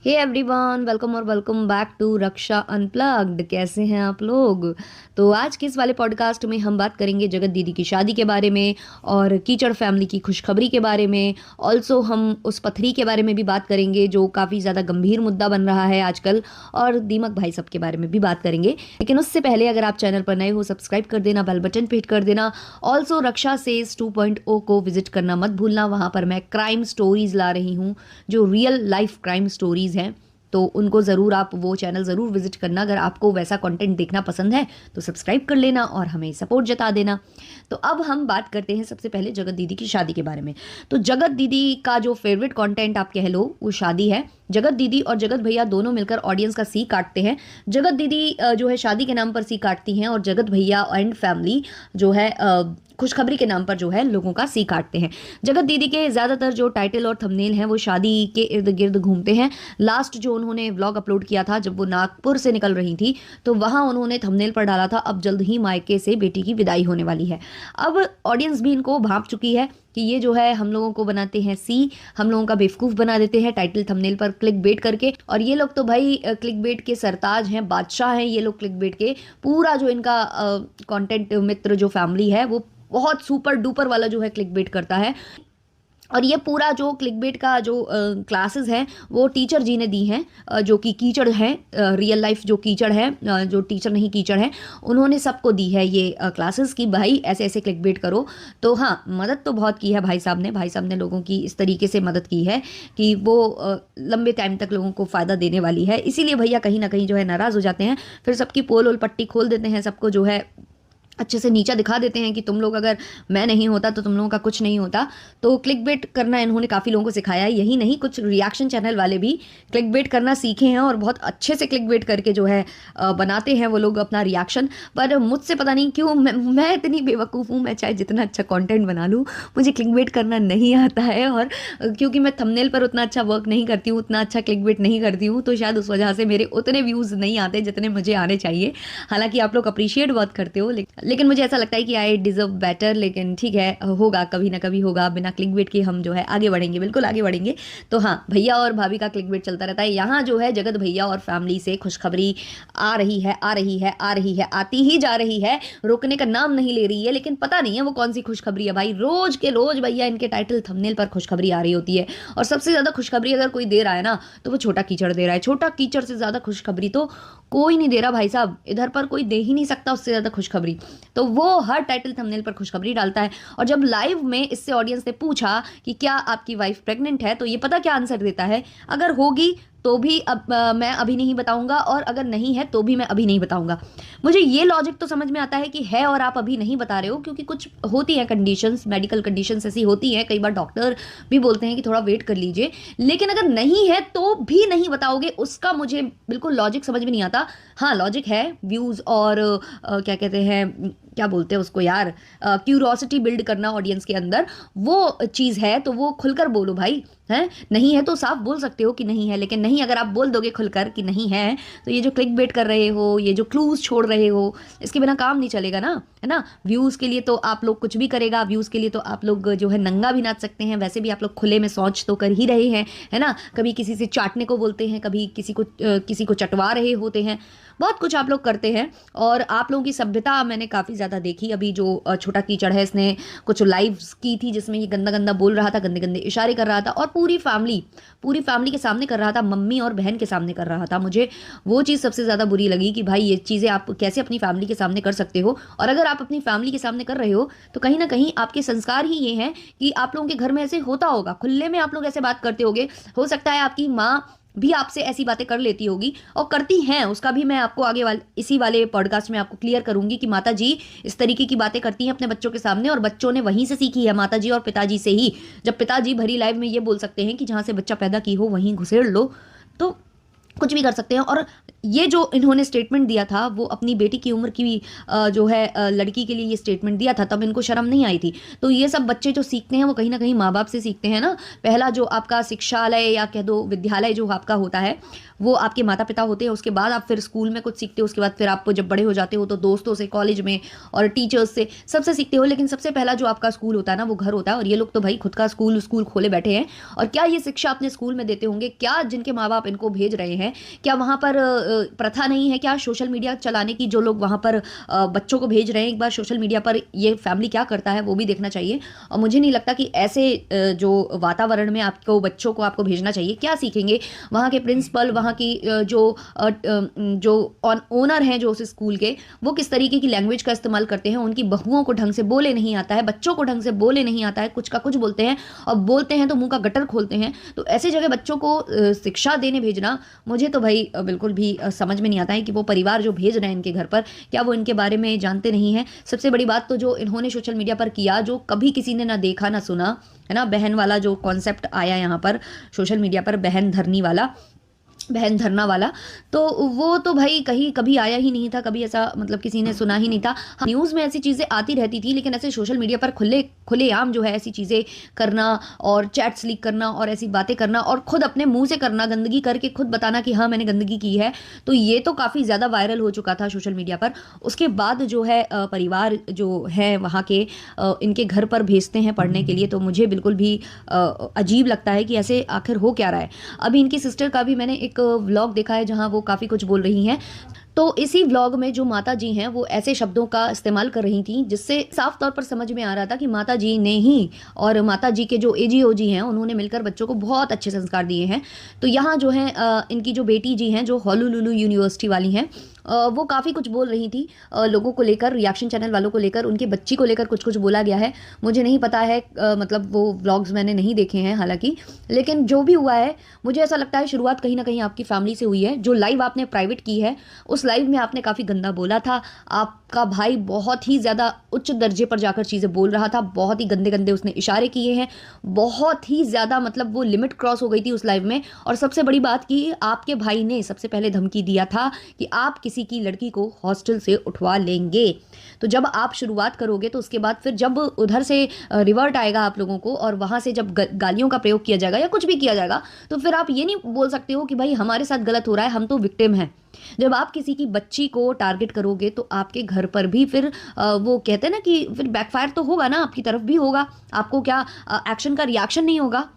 हे everyone, welcome और welcome back to Raksha unplugged. कैसे हैं आप लोग? तो आज के इस वाले पॉडकास्ट में हम बात करेंगे जगत दीदी की शादी के बारे में और कीचड़ फैमिली की खुशखबरी के बारे में। ऑल्सो हम उस पथरी के बारे में भी बात करेंगे जो काफ़ी ज़्यादा गंभीर मुद्दा बन रहा है आजकल, और दीमक भाई सब के बारे में भी बात करेंगे। लेकिन उससे पहले अगर आप चैनल पर नए हो, सब्सक्राइब कर देना, बेल बटन पे हिट कर देना। ऑल्सो रक्षा सेज 2.0 को विजिट करना मत भूलना। वहाँ पर मैं क्राइम स्टोरीज ला रही हूँ जो रियल लाइफ क्राइम स्टोरीज हैं, तो उनको ज़रूर आप वो चैनल ज़रूर विजिट करना। अगर आपको वैसा कंटेंट देखना पसंद है तो सब्सक्राइब कर लेना और हमें सपोर्ट जता देना। तो अब हम बात करते हैं सबसे पहले जगत दीदी की शादी के बारे में। तो जगत दीदी का जो फेवरेट कंटेंट आप कह लो वो शादी है। जगत दीदी और जगत भैया दोनों मिलकर ऑडियंस का सी काटते हैं। जगत दीदी जो है शादी के नाम पर सी काटती हैं और जगत भैया एंड फैमिली जो है खुशखबरी के नाम पर जो है लोगों का सी काटते हैं। जगत दीदी के ज़्यादातर जो टाइटल और थंबनेल हैं वो शादी के इर्द गिर्द घूमते हैं। लास्ट जो उन्होंने व्लॉग अपलोड किया था जब वो नागपुर से निकल रही थी, तो वहाँ उन्होंने थंबनेल पर डाला था अब जल्द ही मायके से बेटी की विदाई होने वाली है। अब ऑडियंस भी इनको भांप चुकी है कि ये जो है हम लोगों को बनाते हैं सी, हम लोगों का बेवकूफ़ बना देते हैं टाइटल थंबनेल पर क्लिक बेट करके। और ये लोग तो भाई क्लिक बेट के सरताज हैं, बादशाह हैं ये लोग क्लिक बेट के। पूरा जो इनका कंटेंट मित्र जो फैमिली है वो बहुत सुपर डुपर वाला जो है क्लिक बेट करता है। और ये पूरा जो क्लिक बेट का जो क्लासेस हैं वो टीचर जी ने दी हैं, जो कि कीचड़ हैं, रियल लाइफ जो कीचड़ है, जो टीचर नहीं कीचड़ है, उन्होंने सबको दी है ये क्लासेस कि भाई ऐसे ऐसे क्लिक बेट करो। तो हाँ, मदद तो बहुत की है भाई साहब ने लोगों की इस तरीके से मदद की है कि वो लंबे टाइम तक लोगों को फ़ायदा देने वाली है। इसीलिए भैया कहीं ना कहीं जो है नाराज़ हो जाते हैं, फिर सबकी पोल ओल पट्टी खोल देते हैं, सबको जो है अच्छे से नीचा दिखा देते हैं कि तुम लोग अगर मैं नहीं होता तो तुम लोगों का कुछ नहीं होता। तो क्लिक बेट करना इन्होंने काफ़ी लोगों को सिखाया है। यही नहीं, कुछ रिएक्शन चैनल वाले भी क्लिक बेट करना सीखे हैं और बहुत अच्छे से क्लिक बेट करके जो है बनाते हैं वो लोग अपना रिएक्शन। पर मुझसे पता नहीं क्यों मैं इतनी बेवकूफ़ हूँ, मैं चाहे जितना अच्छा कंटेंट बना लूँ मुझे क्लिक बेट करना नहीं आता है। और क्योंकि मैं थंबनेल पर उतना अच्छा वर्क नहीं करती हूँ, उतना अच्छा क्लिक बेट नहीं करती हूँ, तो शायद उस वजह से मेरे उतने व्यूज़ नहीं आते जितने मुझे आने चाहिए। हालांकि आप लोग अप्रिशिएट बहुत करते हो, लेकिन मुझे ऐसा लगता है कि आई डिजर्व बेटर। लेकिन ठीक है, होगा कभी ना कभी होगा। बिना क्लिक बेट के हम जो है आगे बढ़ेंगे, बिल्कुल आगे बढ़ेंगे। तो हाँ, भैया और भाभी का क्लिक बेट चलता रहता है। यहाँ जो है जगत भैया और फैमिली से खुशखबरी आ रही है, आ रही है, आ रही है, आती ही जा रही है, रुकने का नाम नहीं ले रही है। लेकिन पता नहीं है वो कौन सी खुशखबरी है भाई। रोज के रोज भैया इनके टाइटल थंबनेल पर खुशखबरी आ रही होती है। और सबसे ज़्यादा खुशखबरी अगर कोई दे रहा है ना तो वो छोटा कीचड़ दे रहा है। छोटा कीचड़ से ज़्यादा खुशखबरी तो कोई नहीं दे रहा भाई साहब, इधर पर कोई दे ही नहीं सकता उससे ज़्यादा खुशखबरी। तो वो हर टाइटल थंबनेल पर खुशखबरी डालता है। और जब लाइव में इससे ऑडियंस ने पूछा कि क्या आपकी वाइफ प्रेग्नेंट है, तो ये पता क्या आंसर देता है, अगर होगी तो भी अब मैं अभी नहीं बताऊंगा, और अगर नहीं है तो भी मैं अभी नहीं बताऊंगा। मुझे ये लॉजिक तो समझ में आता है कि है और आप अभी नहीं बता रहे हो क्योंकि कुछ होती है कंडीशंस, मेडिकल कंडीशंस ऐसी होती हैं। कई बार डॉक्टर भी बोलते हैं कि थोड़ा वेट कर लीजिए। लेकिन अगर नहीं है तो भी नहीं बताओगे, उसका मुझे बिल्कुल लॉजिक समझ में नहीं आता। हाँ, लॉजिक है, व्यूज़ और क्या कहते हैं, क्या बोलते हैं उसको यार, क्यूरोसिटी बिल्ड करना ऑडियंस के अंदर, वो चीज़ है। तो वो खुलकर बोलो भाई, है नहीं है तो साफ बोल सकते हो कि नहीं है। लेकिन नहीं, अगर आप बोल दोगे खुलकर कि नहीं है, तो ये जो क्लिक बेट कर रहे हो, ये जो क्लूज छोड़ रहे हो, इसके बिना काम नहीं चलेगा ना, है ना। व्यूज़ के लिए तो आप लोग कुछ भी करेगा, व्यूज़ के लिए तो आप लोग जो है नंगा भी नाच सकते हैं। वैसे भी आप लोग खुले में शौच तो कर ही रहे हैं, है ना। कभी किसी से चाटने को बोलते हैं, कभी किसी को चटवा रहे होते हैं, बहुत कुछ आप लोग करते हैं। और आप लोगों की सभ्यता मैंने काफ़ी ज़्यादा देखी। अभी जो छोटा कीचड़ है इसने कुछ लाइव्स की थी जिसमें ये गंदा गंदा बोल रहा था, गंदे गंदे इशारे कर रहा था, और पूरी फैमिली के सामने कर रहा था, मम्मी और बहन के सामने कर रहा था। मुझे वो चीज़ सबसे ज़्यादा बुरी लगी कि भाई ये चीज़ें आप कैसे अपनी फैमिली के सामने कर सकते हो। और अगर आप अपनी फैमिली के सामने कर रहे हो तो कहीं ना कहीं आपके संस्कार ही ये हैं कि आप लोगों के घर में ऐसे होता होगा, खुले में आप लोग ऐसे बात करते होगे। हो सकता है आपकी माँ भी आपसे ऐसी बातें कर लेती होगी और करती हैं, उसका भी मैं आपको आगे इसी वाले पॉडकास्ट में आपको क्लियर करूंगी कि माता जी इस तरीके की बातें करती हैं अपने बच्चों के सामने, और बच्चों ने वहीं से सीखी है, माता जी और पिताजी से ही। जब पिताजी भरी लाइव में ये बोल सकते हैं कि जहां से बच्चा पैदा की हो वहीं घुसेड़ लो, तो कुछ भी कर सकते हैं। और ये जो इन्होंने स्टेटमेंट दिया था वो अपनी बेटी की उम्र की जो है लड़की के लिए ये स्टेटमेंट दिया था, तब इनको शर्म नहीं आई थी। तो ये सब बच्चे जो सीखते हैं वो कहीं ना कहीं माँ बाप से सीखते हैं ना। पहला जो आपका शिक्षालय या कह दो विद्यालय जो आपका होता है वो आपके माता पिता होते हैं, उसके बाद आप फिर स्कूल में कुछ सीखते हो, उसके बाद फिर आप जब बड़े हो जाते हो तो दोस्तों से, कॉलेज में और टीचर्स से, सबसे सीखते हो। लेकिन सबसे पहला जो आपका स्कूल होता है ना वो घर होता है। और ये लोग तो भाई खुद का स्कूल स्कूल खोले बैठे हैं। और क्या ये शिक्षा अपने स्कूल में देते होंगे? क्या जिनके माँ बाप इनको भेज रहे हैं, क्या वहाँ पर प्रथा नहीं है? क्या सोशल मीडिया चलाने की जो लोग वहाँ पर बच्चों को भेज रहे हैं, एक बार सोशल मीडिया पर ये फैमिली क्या करता है वो भी देखना चाहिए। और मुझे नहीं लगता कि ऐसे जो वातावरण में आपको बच्चों को आपको भेजना चाहिए। क्या सीखेंगे वहाँ के प्रिंसिपल, वहाँ की जो ओनर हैं जो उस स्कूल के, वो किस तरीके की लैंग्वेज का इस्तेमाल करते हैं? उनकी बहुओं को ढंग से बोले नहीं आता है, बच्चों को ढंग से बोले नहीं आता है, कुछ का कुछ बोलते हैं और बोलते हैं तो मुंह का गटर खोलते हैं। तो ऐसे जगह बच्चों को शिक्षा देने भेजना मुझे तो भाई बिल्कुल भी समझ में नहीं आता है कि वो परिवार जो भेज रहे हैं इनके घर पर, क्या वो इनके बारे में जानते नहीं हैं? सबसे बड़ी बात तो जो इन्होंने सोशल मीडिया पर किया, जो कभी किसी ने ना देखा ना सुना, है ना, बहन वाला जो कॉन्सेप्ट आया यहाँ पर सोशल मीडिया पर, बहन धरनी वाला, बहन धरना वाला, तो वो तो भाई कहीं कभी आया ही नहीं था, कभी ऐसा मतलब किसी ने सुना ही नहीं था। हाँ, न्यूज़ में ऐसी चीज़ें आती रहती थी, लेकिन ऐसे सोशल मीडिया पर खुलेआम जो है ऐसी चीज़ें करना और चैट्स लीक करना और ऐसी बातें करना और खुद अपने मुंह से करना, गंदगी करके खुद बताना कि हाँ मैंने गंदगी की है, तो ये तो काफ़ी ज़्यादा वायरल हो चुका था सोशल मीडिया पर। उसके बाद जो है परिवार जो है वहाँ के इनके घर पर भेजते हैं पढ़ने के लिए, तो मुझे बिल्कुल भी अजीब लगता है कि ऐसे आखिर हो क्या रहा है। अभी इनकी सिस्टर का भी मैंने एक व्लॉग देखा है जहां वो काफ़ी कुछ बोल रही हैं। तो इसी व्लॉग में जो माता जी हैं वो ऐसे शब्दों का इस्तेमाल कर रही थी जिससे साफ तौर पर समझ में आ रहा था कि माता जी ने ही और माता जी के जो एजीओजी हैं उन्होंने मिलकर बच्चों को बहुत अच्छे संस्कार दिए हैं। तो यहाँ जो है इनकी जो बेटी जी हैं जो होनोलुलु यूनिवर्सिटी वाली हैं, वो काफ़ी कुछ बोल रही थी लोगों को लेकर, रिएक्शन चैनल वालों को लेकर, उनकी बच्ची को लेकर कुछ कुछ बोला गया है। मुझे नहीं पता है, मतलब वो व्लॉग्स मैंने नहीं देखे हैं हालांकि, लेकिन जो भी हुआ है मुझे ऐसा लगता है शुरुआत कहीं ना कहीं आपकी फैमिली से हुई है। जो लाइव आपने प्राइवेट की है उस लाइव में आपने काफ़ी गंदा बोला था। आपका भाई बहुत ही ज़्यादा उच्च दर्जे पर जाकर चीज़ें बोल रहा था, बहुत ही गंदे गंदे उसने इशारे किए हैं, बहुत ही ज़्यादा, मतलब वो लिमिट क्रॉस हो गई थी उस लाइव में। और सबसे बड़ी बात कि आपके भाई ने सबसे पहले धमकी दिया था कि आप किसी की लड़की को हॉस्टल से उठवा लेंगे। तो जब आप शुरुआत करोगे तो उसके बाद फिर जब उधर से रिवर्ट आएगा आप लोगों को और वहाँ से जब गालियों का प्रयोग किया जाएगा या कुछ भी किया जाएगा, तो फिर आप ये नहीं बोल सकते हो कि भाई हमारे साथ गलत हो रहा है, हम तो विक्टिम हैं। जब आप किसी की बच्ची को टारगेट करोगे तो आपके घर पर भी फिर वो कहते हैं ना कि फिर बैकफायर तो होगा ना, आपकी तरफ भी होगा। आपको क्या एक्शन का रिएक्शन नहीं होगा?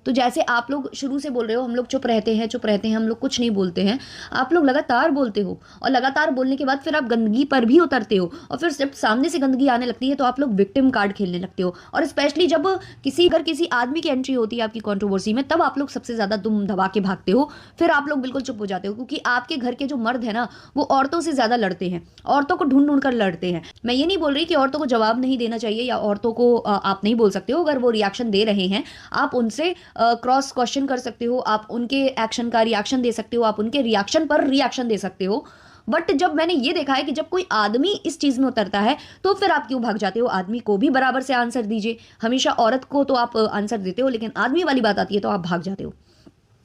तो जैसे आप लोग शुरू से बोल रहे हो हम लोग चुप रहते हैं, चुप रहते हैं, हम लोग कुछ नहीं बोलते हैं, आप लोग लगातार बोलते हो और लगातार बोलने के बाद फिर आप गंदगी पर भी उतरते हो और फिर जब सामने से गंदगी आने लगती है तो आप लोग विक्टिम कार्ड खेलने लगते हो। और स्पेशली जब अगर किसी आदमी की एंट्री होती है आपकी कंट्रोवर्सी में, तब आप लोग सबसे ज़्यादा दुम दबा के भागते हो, फिर आप लोग बिल्कुल चुप हो जाते हो, क्योंकि आपके घर के जो मर्द है ना वो औरतों से ज़्यादा लड़ते हैं, औरतों को ढूंढ ढूंढ कर लड़ते हैं। मैं ये नहीं बोल रही कि औरतों को जवाब नहीं देना चाहिए या औरतों को आप नहीं बोल सकते हो, अगर वो रिएक्शन दे रहे हैं आप उनसे क्रॉस क्वेश्चन कर सकते हो, आप उनके एक्शन का रिएक्शन दे सकते हो, आप उनके रिएक्शन पर रिएक्शन दे सकते हो। बट जब मैंने ये देखा है कि जब कोई आदमी इस चीज में उतरता है तो फिर आप क्यों भाग जाते हो? आदमी को भी बराबर से आंसर दीजिए। हमेशा औरत को तो आप आंसर देते हो, लेकिन आदमी वाली बात आती है तो आप भाग जाते हो।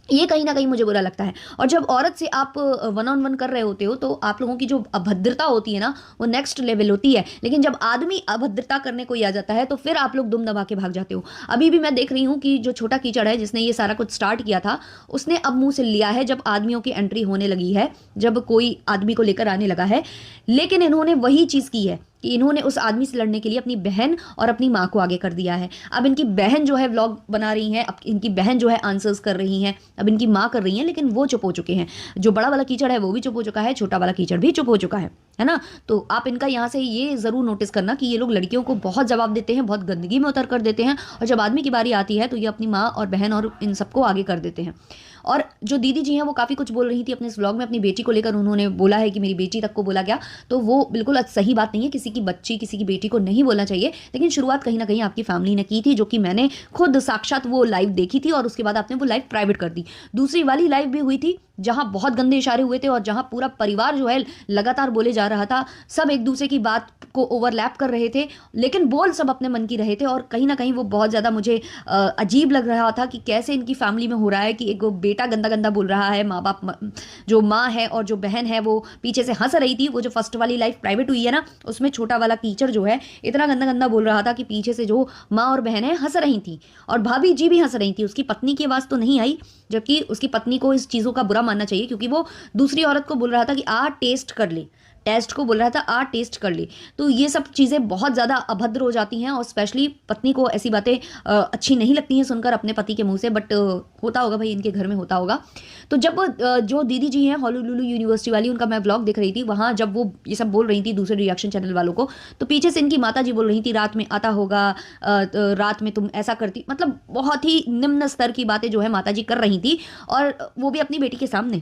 ये कहीं ना कहीं मुझे बुरा लगता है। और जब औरत से आप वन ऑन वन कर रहे होते हो तो आप लोगों की जो अभद्रता होती है ना वो नेक्स्ट लेवल होती है, लेकिन जब आदमी अभद्रता करने को ही आ जाता है तो फिर आप लोग दुम दबा के भाग जाते हो। अभी भी मैं देख रही हूँ कि जो छोटा कीचड़ है जिसने ये सारा कुछ स्टार्ट किया था, उसने अब मुंह से लिया है जब आदमियों की एंट्री होने लगी है, जब कोई आदमी को लेकर आने लगा है। लेकिन इन्होंने वही चीज़ की है कि इन्होंने उस आदमी से लड़ने के लिए अपनी बहन और अपनी माँ को आगे कर दिया है। अब इनकी बहन जो है व्लॉग बना रही हैं, अब इनकी बहन जो है आंसर्स कर रही हैं, अब इनकी माँ कर रही हैं, लेकिन वो चुप हो चुके हैं। जो बड़ा वाला कीचड़ है वो भी चुप हो चुका है, छोटा वाला कीचड़ भी चुप हो चुका है ना। तो आप इनका यहाँ से ये ज़रूर नोटिस करना कि ये लोग लड़कियों को बहुत जवाब देते हैं, बहुत गंदगी में उतर कर देते हैं, और जब आदमी की बारी आती है तो ये अपनी माँ और बहन और इन सबको आगे कर देते हैं। और जो दीदी जी हैं वो काफ़ी कुछ बोल रही थी अपने इस व्लॉग में, अपनी बेटी को लेकर उन्होंने बोला है कि मेरी बेटी तक को बोला गया, तो वो बिल्कुल सही बात नहीं है। किसी की बच्ची, किसी की बेटी को नहीं बोलना चाहिए, लेकिन शुरुआत कहीं ना कहीं आपकी फैमिली ने की थी, जो कि मैंने खुद साक्षात वो लाइव देखी थी और उसके बाद आपने वो लाइव प्राइवेट कर दी। दूसरी वाली लाइव भी हुई थी जहाँ बहुत गंदे इशारे हुए थे और जहाँ पूरा परिवार जो है लगातार बोले जा रहा था, सब एक दूसरे की बात को ओवरलैप कर रहे थे, लेकिन बोल सब अपने मन की रहे थे। और कहीं ना कहीं वो बहुत ज़्यादा मुझे अजीब लग रहा था कि कैसे इनकी फैमिली में हो रहा है कि एक बेटा गंदा गंदा बोल रहा है, माँ बाप जो माँ है और जो बहन है वो पीछे से हंस रही थी। वो जो फर्स्ट वाली लाइफ प्राइवेट हुई है ना, उसमें छोटा वाला कीचड़ जो है इतना गंदा गंदा बोल रहा था कि पीछे से जो माँ और बहन है हंस रही थी, और भाभी जी भी हंस रही थी। उसकी पत्नी की आवाज़ तो नहीं आई, जबकि उसकी पत्नी को इस चीज़ों का बुरा मानना चाहिए, क्योंकि वो दूसरी औरत को बोल रहा था कि आ टेस्ट कर ले, टेस्ट को बोल रहा था आ टेस्ट कर ले। तो ये सब चीज़ें बहुत ज़्यादा अभद्र हो जाती हैं, और स्पेशली पत्नी को ऐसी बातें अच्छी नहीं लगती हैं सुनकर अपने पति के मुंह से, बट होता होगा भाई, इनके घर में होता होगा। तो जब जो दीदी जी हैं हॉनोलुलु यूनिवर्सिटी वाली, उनका मैं व्लॉग देख रही थी, वहाँ जब वो ये सब बोल रही थी दूसरे रिएक्शन चैनल वालों को, तो पीछे से इनकी माता जी बोल रही थी रात में आता होगा, तो रात में तुम ऐसा करती, मतलब बहुत ही निम्न स्तर की बातें जो है माता जी कर रही थी, और वो भी अपनी बेटी के सामने।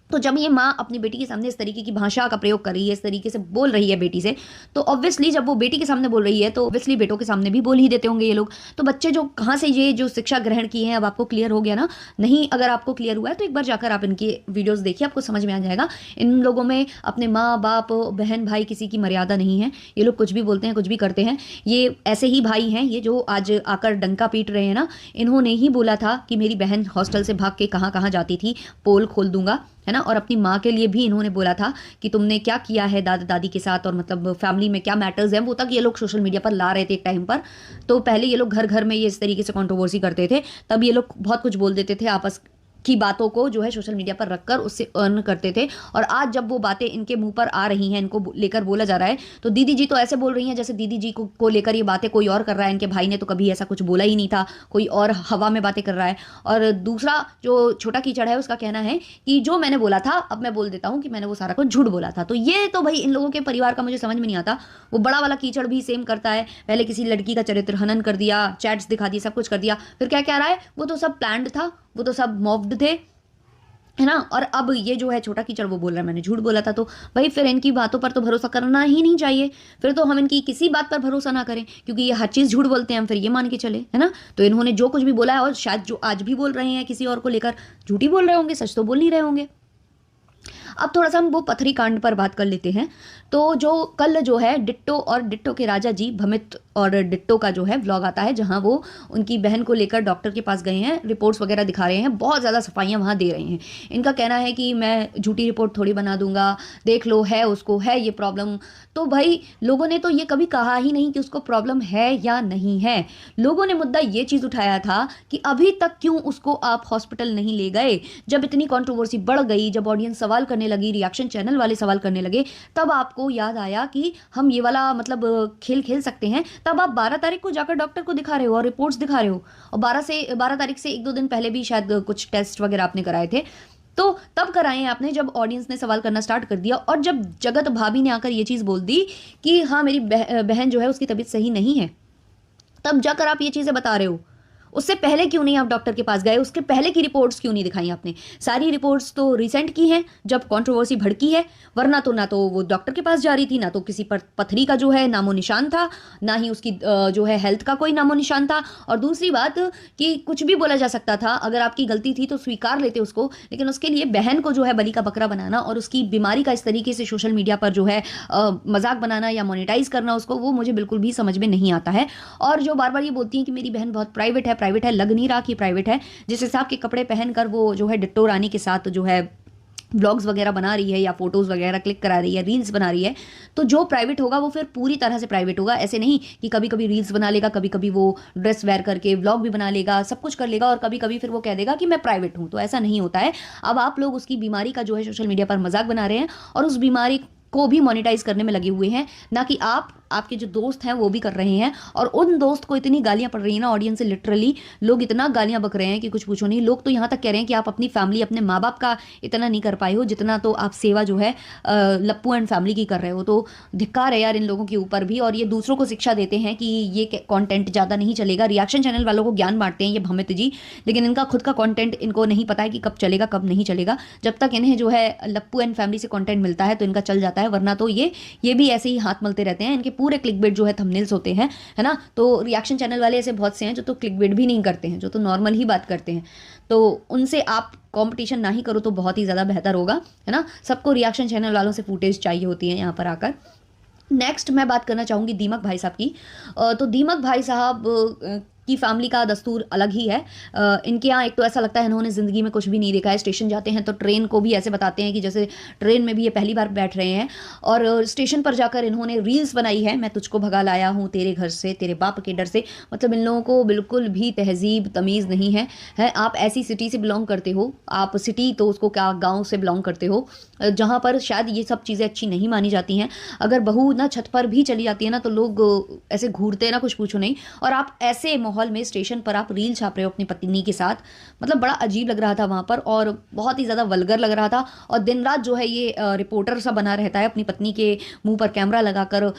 तो जब ये माँ अपनी बेटी के सामने इस तरीके की भाषा का प्रयोग कर रही है, इस तरीके से बोल रही है बेटी से, तो ऑब्वियसली जब वो बेटी के सामने बोल रही है तो ऑब्वियसली बेटों के सामने भी बोल ही देते होंगे ये लोग। तो बच्चे जो कहाँ से ये जो शिक्षा ग्रहण की है, अब आपको क्लियर हो गया ना? नहीं, अगर आपको क्लियर हुआ है तो एक बार जाकर आप इनकी वीडियोज़ देखिए, आपको समझ में आ जाएगा। इन लोगों में अपने माँ बाप बहन भाई किसी की मर्यादा नहीं है, ये लोग कुछ भी बोलते हैं, कुछ भी करते हैं। ये ऐसे ही भाई हैं, ये जो आज आकर डंका पीट रहे हैं ना, इन्होंने ही बोला था कि मेरी बहन हॉस्टल से भाग के कहाँ कहाँ जाती थी, पोल खोल दूंगा, है ना। और अपनी माँ के लिए भी इन्होंने बोला था कि तुमने क्या किया है दादा दादी के साथ, और मतलब फैमिली में क्या मैटर्स हैं, वो तक ये लोग सोशल मीडिया पर ला रहे थे एक टाइम पर। तो पहले ये लोग घर घर में ये इस तरीके से कंट्रोवर्सी करते थे, तब ये लोग बहुत कुछ बोल देते थे आपस की बातों को जो है सोशल मीडिया पर रखकर उससे अर्न करते थे। और आज जब वो बातें इनके मुंह पर आ रही हैं, इनको लेकर बोला जा रहा है, तो दीदी जी तो ऐसे बोल रही हैं जैसे दीदी जी को लेकर ये बातें कोई और कर रहा है। इनके भाई ने तो कभी ऐसा कुछ बोला ही नहीं था, कोई और हवा में बातें कर रहा है। और दूसरा जो छोटा कीचड़ है, उसका कहना है कि जो मैंने बोला था अब मैं बोल देता हूँ कि मैंने वो सारा कुछ झूठ बोला था। तो ये तो भाई इन लोगों के परिवार का मुझे समझ में नहीं आता। वो बड़ा वाला कीचड़ भी सेम करता है, पहले किसी लड़की का चरित्र हनन कर दिया, चैट्स दिखा दिए, सब कुछ कर दिया, फिर क्या कह रहा है वो तो सब प्लान्ड था, वो तो सब मॉफ्ड थे, है ना। और अब ये जो है छोटा कीचड़ वो बोल रहा है मैंने झूठ बोला था। तो भाई फिर इनकी बातों पर तो भरोसा करना ही नहीं चाहिए, फिर तो हम इनकी किसी बात पर भरोसा ना करें, क्योंकि ये हर चीज़ झूठ बोलते हैं, हम फिर ये मान के चले, है ना। तो इन्होंने जो कुछ भी बोला है, और शायद जो आज भी बोल रहे हैं किसी और को लेकर, झूठी बोल रहे होंगे, सच तो बोल नहीं रहे होंगे। अब थोड़ा सा हम वो पथरी कांड पर बात कर लेते हैं। तो जो कल जो है डिट्टो और डिट्टो के राजा जी भमित और डिट्टो का जो है व्लॉग आता है, जहां वो उनकी बहन को लेकर डॉक्टर के पास गए हैं, रिपोर्ट्स वगैरह दिखा रहे हैं, बहुत ज़्यादा सफाइयां वहां दे रहे हैं। इनका कहना है कि मैं झूठी रिपोर्ट थोड़ी बना दूंगा, देख लो है उसको है ये प्रॉब्लम। तो भाई लोगों ने तो ये कभी कहा ही नहीं कि उसको प्रॉब्लम है या नहीं है। लोगों ने मुद्दा ये चीज़ उठाया था कि अभी तक क्यों उसको आप हॉस्पिटल नहीं ले गए। जब इतनी कंट्रोवर्सी बढ़ गई, जब ऑडियंस सवाल करने लगी, रिएक्शन चैनल वाले सवाल करने लगे, तब आपको याद आया कि हम ये वाला मतलब खेल खेल सकते हैं। तब आप 12 तारीख को जाकर डॉक्टर को दिखा रहे हो और रिपोर्ट्स दिखा रहे हो, और 12 तारीख से एक दो दिन पहले भी शायद कुछ टेस्ट वगैरह आपने कराए थे। तो तब कराए आपने जब ऑडियंस ने सवाल करना स्टार्ट कर दिया, और जब जगत भाभी ने आकर ये चीज़ बोल दी कि हाँ मेरी बहन जो है उसकी तबीयत सही नहीं है, तब जाकर आप ये चीज़ें बता रहे हो। उससे पहले क्यों नहीं आप डॉक्टर के पास गए? उसके पहले की रिपोर्ट्स क्यों नहीं दिखाई आपने? सारी रिपोर्ट्स तो रिसेंट की हैं, जब कंट्रोवर्सी भड़की है, वरना तो ना तो वो डॉक्टर के पास जा रही थी, ना तो किसी पर पथरी का जो है नामो निशान था, ना ही उसकी जो है हेल्थ का कोई नामो निशान था। और दूसरी बात कि कुछ भी बोला जा सकता था, अगर आपकी गलती थी तो स्वीकार लेते उसको, लेकिन उसके लिए बहन को जो है बलि का बकरा बनाना और उसकी बीमारी का इस तरीके से सोशल मीडिया पर जो है मजाक बनाना या मोनेटाइज करना उसको, वो मुझे बिल्कुल भी समझ में नहीं आता है। और जो बार बार ये बोलती हैं कि मेरी बहन बहुत प्राइवेट है, लग नहीं रहा कि प्राइवेट है। जिस हिसाब के कपड़े पहनकर वो जो है डिट्टो रानी के साथ जो है ब्लॉग्स वगैरह बना रही है या फोटोज़ वगैरह क्लिक करा रही है, रील्स बना रही है, तो जो प्राइवेट होगा वो फिर पूरी तरह से प्राइवेट होगा। ऐसे नहीं कि कभी कभी रील्स बना लेगा, कभी कभी वो ड्रेस वेयर करके व्लॉग भी बना लेगा, सब कुछ कर लेगा, और कभी कभी फिर वो कह देगा कि मैं प्राइवेट हूँ। तो ऐसा नहीं होता है। अब आप लोग उसकी बीमारी का जो है सोशल मीडिया पर मजाक बना रहे हैं, और उस बीमारी को भी मोनेटाइज करने में लगे हुए हैं, ना कि आपके जो दोस्त हैं वो भी कर रहे हैं। और उन दोस्त को इतनी गालियां पड़ रही हैं ना ऑडियंस से, लिटरली लोग इतना गालियां बक रहे हैं कि कुछ पूछो नहीं। लोग तो यहाँ तक कह रहे हैं कि आप अपनी फैमिली, अपने माँ बाप का इतना नहीं कर पाए हो जितना तो आप सेवा जो है लप्पू एंड फैमिली की कर रहे हो। तो धिक्कार है यार इन लोगों के ऊपर भी। और ये दूसरों को शिक्षा देते हैं कि ये कॉन्टेंट ज़्यादा नहीं चलेगा। रिएक्शन चैनल वालों को ज्ञान बांटते हैं ये भमित जी, लेकिन इनका खुद का कॉन्टेंट इनको नहीं पता है कि कब चलेगा कब नहीं चलेगा। जब तक इन्हें जो है लप्पू एंड फैमिली से कॉन्टेंट मिलता है तो इनका चल जाता है, वरना तो ये भी ऐसे ही हाथ मलते रहते हैं। इनके पूरे क्लिकबेट जो है थंबनेल्स होते हैं, है ना। तो रिएक्शन चैनल वाले ऐसे बहुत से हैं जो तो क्लिकबेट भी नहीं करते हैं, जो तो नॉर्मल ही बात करते हैं। तो उनसे आप कंपटीशन ना ही करो तो बहुत ही ज़्यादा बेहतर होगा, है ना। सबको रिएक्शन चैनल वालों से फुटेज चाहिए होती है यहाँ पर आकर। नेक्स्ट मैं बात करना चाहूँगी दीमक भाई साहब की। तो दीमक भाई साहब की फैमिली का दस्तूर अलग ही है। इनके यहाँ एक तो ऐसा लगता है इन्होंने ज़िंदगी में कुछ भी नहीं देखा है। स्टेशन जाते हैं तो ट्रेन को भी ऐसे बताते हैं कि जैसे ट्रेन में भी ये पहली बार बैठ रहे हैं। और स्टेशन पर जाकर इन्होंने रील्स बनाई है, मैं तुझको भगा लाया हूँ तेरे घर से, तेरे बाप के डर से। मतलब इन लोगों को बिल्कुल भी तहजीब तमीज़ नहीं है। आप ऐसी सिटी से बिलोंग करते हो, आप सिटी तो उसको क्या गाँव से बिलोंग करते हो जहाँ पर शायद ये सब चीज़ें अच्छी नहीं मानी जाती हैं। अगर बहू ना छत पर भी चली जाती है ना तो लोग ऐसे घूरते हैं ना, कुछ पूछो नहीं। और आप ऐसे माहौल में स्टेशन पर आप रील छाप रहे हो अपनी पत्नी के साथ, मतलब बड़ा अजीब लग रहा था वहाँ पर और बहुत ही ज़्यादा वल्गर लग रहा था। और दिन रात जो है ये रिपोर्टर सा बना रहता है, अपनी पत्नी के मुंह पर कैमरा लगाकर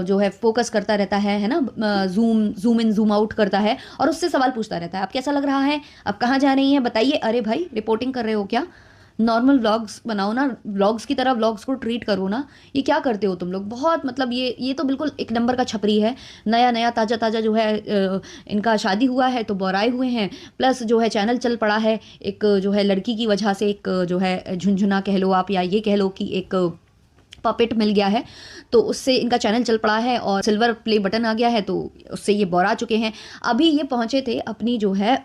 जो है फोकस करता रहता है ना, जूम इन जूम आउट करता है और उससे सवाल पूछता रहता है, अब कैसा लग रहा है, अब कहाँ जा रही हैं बताइए। अरे भाई रिपोर्टिंग कर रहे हो क्या, नॉर्मल व्लॉग्स बनाओ ना, व्लॉग्स की तरह व्लॉग्स को ट्रीट करो ना। ये क्या करते हो तुम लोग, बहुत मतलब ये तो बिल्कुल एक नंबर का छपरी है। नया नया ताज़ा ताज़ा जो है इनका शादी हुआ है तो बौराए हुए हैं, प्लस जो है चैनल चल पड़ा है एक जो है लड़की की वजह से, एक जो है झुनझुना कह लो आप या ये कह लो कि एक पपेट मिल गया है तो उससे इनका चैनल चल पड़ा है और सिल्वर प्ले बटन आ गया है तो उससे ये बौरा चुके हैं। अभी ये पहुंचे थे अपनी जो है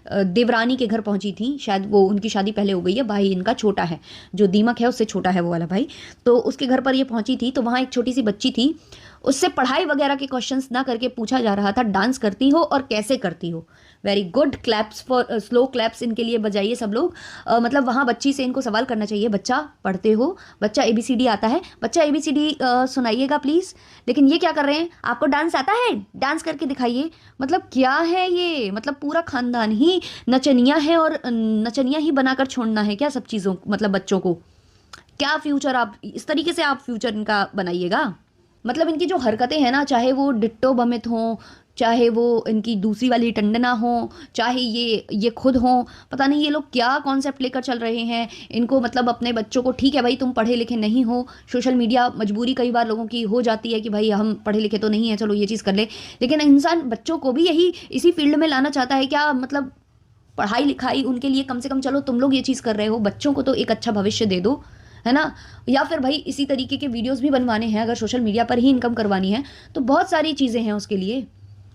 देवरानी के घर पहुंची थी, शायद वो उनकी शादी पहले हो गई है, भाई इनका छोटा है, जो दीमक है उससे छोटा है वो वाला भाई। तो उसके घर पर ये पहुंची थी तो वहाँ एक छोटी सी बच्ची थी, उससे पढ़ाई वगैरह के क्वेश्चंस ना करके पूछा जा रहा था डांस करती हो और कैसे करती हो। Very good, claps for slow claps इनके लिए बजाइए सब लोग। मतलब वहाँ बच्ची से इनको सवाल करना चाहिए, बच्चा पढ़ते हो, बच्चा ABCD आता है, बच्चा ABCD सुनाइएगा प्लीज़। लेकिन ये क्या कर रहे हैं, आपको डांस आता है, डांस करके दिखाइए। मतलब क्या है ये, मतलब पूरा खानदान ही नचनिया है और नचनिया ही बनाकर छोड़ना है क्या सब चीज़ों, मतलब बच्चों को। क्या फ्यूचर आप इस तरीके से आप फ्यूचर इनका बनाइएगा। मतलब इनकी जो हरकतें हैं ना, चाहे वो डिट्टो बमित हों, चाहे वो इनकी दूसरी वाली टंडना हो, चाहे ये खुद हों, पता नहीं ये लोग क्या कॉन्सेप्ट लेकर चल रहे हैं। इनको मतलब अपने बच्चों को, ठीक है भाई तुम पढ़े लिखे नहीं हो, सोशल मीडिया मजबूरी कई बार लोगों की हो जाती है कि भाई हम पढ़े लिखे तो नहीं है, चलो ये चीज़ कर ले, लेकिन इंसान बच्चों को भी यही इसी फील्ड में लाना चाहता है क्या। मतलब पढ़ाई लिखाई उनके लिए कम से कम, चलो तुम लोग ये चीज़ कर रहे हो, बच्चों को तो एक अच्छा भविष्य दे दो, है ना। या फिर भाई इसी तरीके के वीडियोस भी बनवाने हैं, अगर सोशल मीडिया पर ही इनकम करवानी है तो बहुत सारी चीज़ें हैं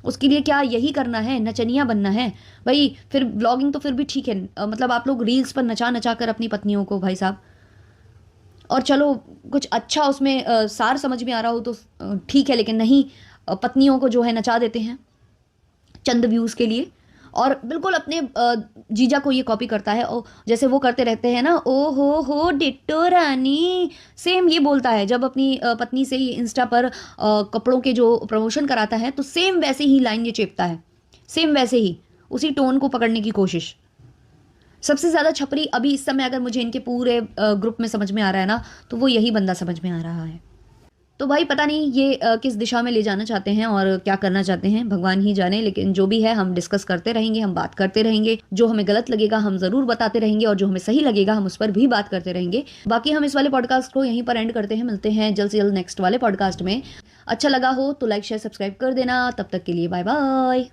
उसके लिए क्या यही करना है, नचनिया बनना है भाई। फिर ब्लॉगिंग तो फिर भी ठीक है, मतलब आप लोग रील्स पर नचा नचा कर अपनी पत्नियों को भाई साहब, और चलो कुछ अच्छा उसमें सार समझ में आ रहा हो तो ठीक है, लेकिन नहीं, पत्नियों को जो है नचा देते हैं चंद व्यूज़ के लिए। और बिल्कुल अपने जीजा को ये कॉपी करता है, और जैसे वो करते रहते हैं ना, ओ हो डिट्टो रानी, सेम ये बोलता है जब अपनी पत्नी से ही इंस्टा पर कपड़ों के जो प्रमोशन कराता है तो सेम वैसे ही लाइन ये चेपता है, सेम वैसे ही उसी टोन को पकड़ने की कोशिश। सबसे ज़्यादा छपरी अभी इस समय अगर मुझे इनके पूरे ग्रुप में समझ में आ रहा है ना तो वो यही बंदा समझ में आ रहा है। तो भाई पता नहीं ये किस दिशा में ले जाना चाहते हैं और क्या करना चाहते हैं, भगवान ही जाने। लेकिन जो भी है हम डिस्कस करते रहेंगे, हम बात करते रहेंगे, जो हमें गलत लगेगा हम ज़रूर बताते रहेंगे और जो हमें सही लगेगा हम उस पर भी बात करते रहेंगे। बाकी हम इस वाले पॉडकास्ट को यहीं पर एंड करते हैं, मिलते हैं जल्द से जल्द नेक्स्ट वाले पॉडकास्ट में। अच्छा लगा हो तो लाइक शेयर सब्सक्राइब कर देना, तब तक के लिए बाय बाय।